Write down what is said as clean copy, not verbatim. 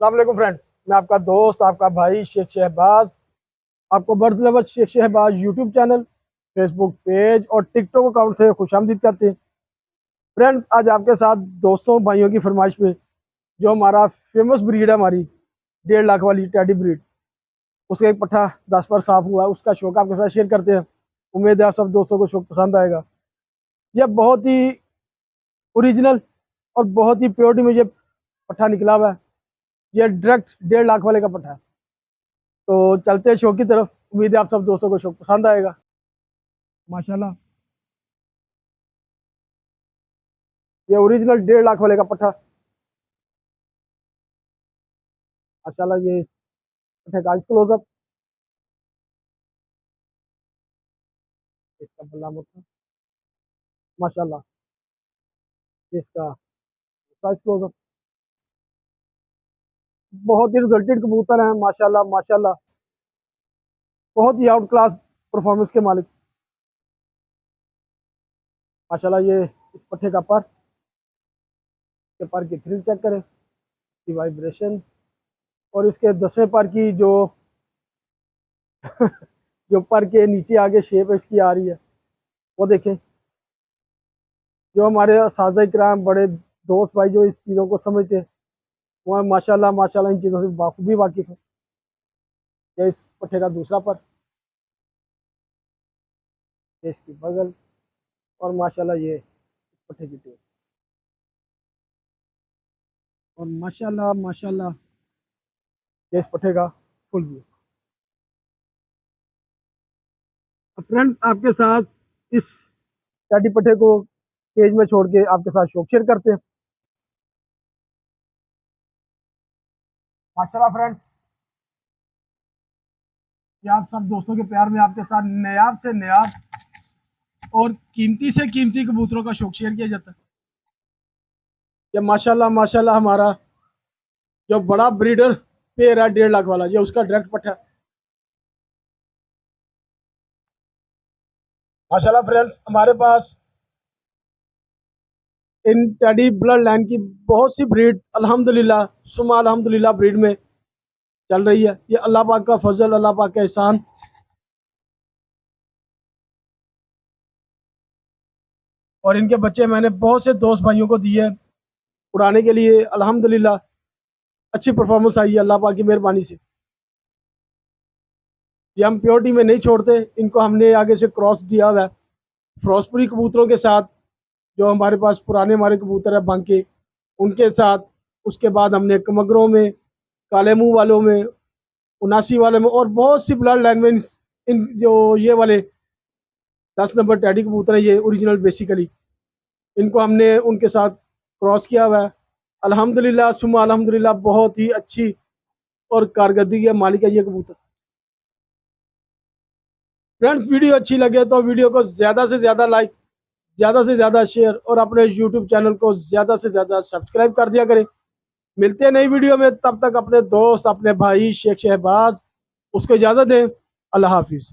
अस्सलाम वालेकुम फ्रेंड। मैं आपका दोस्त आपका भाई शेख शहबाज आपको bird lover Sheikh Shahbaz YouTube channel, Facebook page और टिकटॉक अकाउंट से खुशामदीद करते हैं। फ्रेंड, आज आपके साथ दोस्तों भाइयों की फरमाइश पे जो हमारा फेमस ब्रीड है, हमारी 1.5 लाख वाली टेडी ब्रीड, उसका एक पट्ठा 10 पर साफ हुआ है, उसका शौक आपके साथ शेयर करते हैं। उम्मीद है आप सब दोस्तों को शौक पसंद आएगा। यह बहुत ही ओरिजिनल और बहुत ही प्योरिटी में ये पट्ठा निकला हुआ है। यह डायरेक्ट 1.5 लाख वाले का पट्ठा है। तो चलते हैं शो की तरफ। उम्मीद है आप सब दोस्तों को शो पसंद आएगा। माशाल्लाह, ये ओरिजिनल 1.5 लाख वाले का पट्ठा। माशाल्लाह, ये पट्ठे का क्लोजअप, इसका बल्ला मुट्ठा, माशाल्लाह, इसका साइज क्लोजअप। बहुत ही रिजल्टेड कबूतर हैं, माशाल्लाह माशाल्लाह। बहुत ही आउट क्लास परफॉर्मेंस के मालिक। माशाल्लाह, ये इस पट्ठे का पर के पर की थ्रिल चेक करें, की वाइब्रेशन, और इसके 10वें पर की जो जो पर के नीचे आगे शेप इसकी आ रही है, वो देखें। जो हमारे साजा इकराम बड़े दोस्त भाई जो इस चीज़ों को समझते हैं, वो माशाल्लाह माशाल्लाह इन चीज़ों से बाखूबी वाकिफ है। ये इस पट्ठे का दूसरा पर, ये इसकी बगल, और माशाल्लाह ये इस पट्ठे की टेल, और माशाल्लाह माशाल्लाह ये इस पट्ठे का फुल व्यू। फ्रेंड्स, आपके साथ इस टाटी पट्ठे को केज में छोड़ के आपके साथ शौक शेयर करते हैं। माशाल्लाह फ्रेंड्स, ये आप सब दोस्तों के प्यार में आपके साथ नायाब से नायाब और कीमती से कीमती कबूतरों का शौक शेयर किया जाता है। ये माशाल्लाह माशाल्लाह हमारा जो बड़ा ब्रीडर पेयर है 1.5 लाख वाला, ये उसका डायरेक्ट पट्ठा है। माशाल्लाह फ्रेंड्स, हमारे पास इन टेडी ब्लड लाइन की बहुत सी ब्रीड अल्हम्दुलिल्लाह सुमा अल्हम्दुलिल्लाह ब्रीड में चल रही है। ये अल्लाह पाक का फजल, अल्लाह पाक का एहसान। और इनके बच्चे मैंने बहुत से दोस्त भाइयों को दिए उड़ाने के लिए। अल्हम्दुलिल्लाह अच्छी परफॉर्मेंस आई है अल्लाह पाक की मेहरबानी से। ये हम प्योरिटी में नहीं छोड़ते, इनको हमने आगे से क्रॉस दिया हुआ है फिरोजपुरी कबूतरों के साथ, जो हमारे पास पुराने हमारे कबूतर है बांके, उनके साथ। उसके बाद हमने कमगरों में, काले मुंह वालों में, उनासी वाले में, और बहुत सी ब्लड लाइन में इन जो ये वाले 10 नंबर टैडी कबूतर है, ये ओरिजिनल बेसिकली इनको हमने उनके साथ क्रॉस किया हुआ है। अल्हम्दुलिल्लाह सुमा अल्हम्दुलिल्लाह बहुत ही अच्छी और कारकर्दगी के मालिक है ये कबूतर। फ्रेंड्स, वीडियो अच्छी लगे तो वीडियो को ज़्यादा से ज़्यादा लाइक, ज़्यादा से ज़्यादा शेयर, और अपने यूट्यूब चैनल को ज़्यादा से ज़्यादा सब्सक्राइब कर दिया करें। मिलते हैं नई वीडियो में, तब तक अपने दोस्त अपने भाई शेख शहबाज उसको इजाज़त दें। अल्लाह हाफिज़।